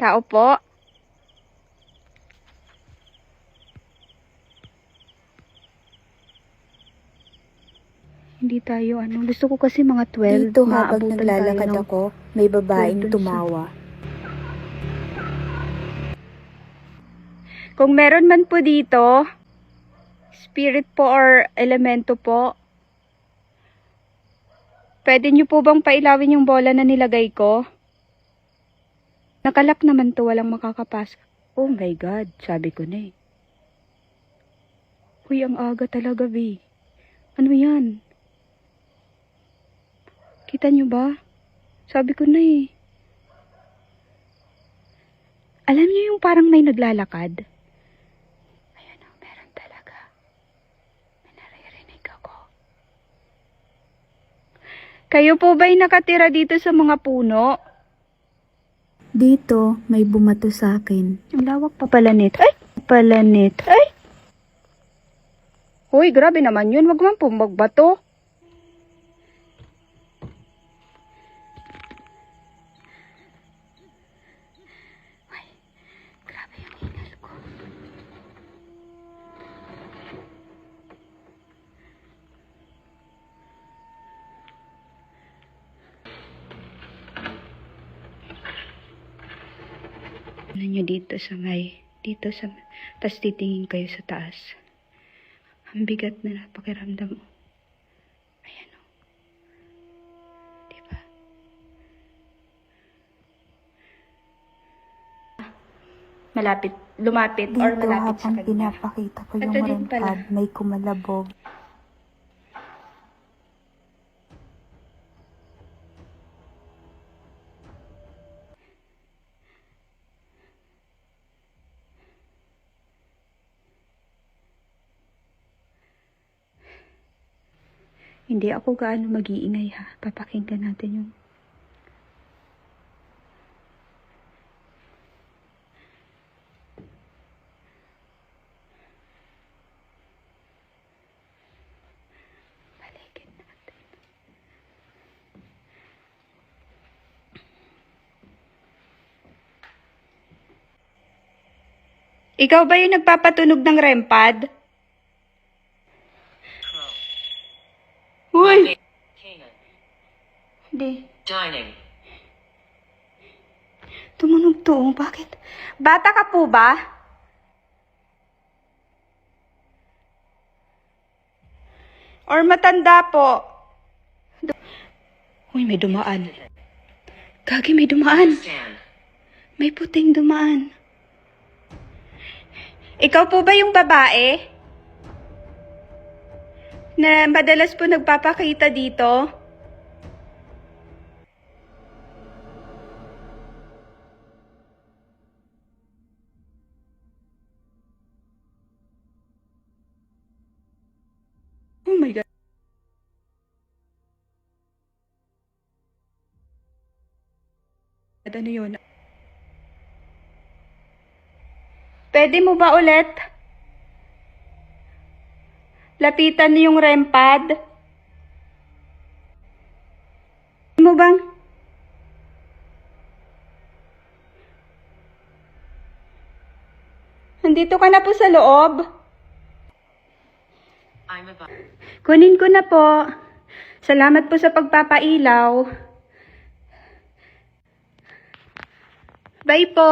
Tao po. Hindi tayo gusto ko kasi mga 12. Dito habang maabutan naglalakad tayo ng ako, may babaeng 12 dun sa- tumawa. Kung meron man po dito, spirit po or elemento po, pwede nyo po bang pailawin yung bola na nilagay ko? Nakalak naman to, walang makakapasok. Oh my God, sabi ko na eh. Uy, ang aga talaga, B. Ano yan? Kita nyo ba? Sabi ko na eh. Alam nyo yung parang may naglalakad? Ayan o, meron talaga. May naririnig ako. Kayo po ba'y nakatira dito sa mga puno? Dito, may bumato sa akin. Ang lawak pa pala nito. Ay! Pala nito. Ay! Hoy, grabe naman yun. Wag man po magbato. Ay, grabe yung hingal ko. Ano nyo dito sa tas titingin kayo sa taas. Ang bigat na pakiramdam mo. Ayan o. Diba? Lumapit Dito or malapit sa habang kanya. pinapakita ko Ito yung din pala. rempad, may kumalabog. Hindi ako gaano mag-iingay ha. Papakinggan natin yung... Balikin natin. Ikaw ba yung nagpapatunog ng rempad? Uy! Hindi. Dining. Tumunog to. Bakit? Bata ka po ba? Or matanda po? Uy, may dumaan. Gagi, may dumaan. Stand. May puting dumaan. Ikaw po ba yung babae? Na madalas po nagpapakita dito? Oh my God. Ano yun? Pwede mo ba ulit? Lapitan yung rempad? Pwede mo bang? Nandito ka na po sa loob? I'm about. Kunin ko na po. Salamat po sa pagpapailaw. Bye po.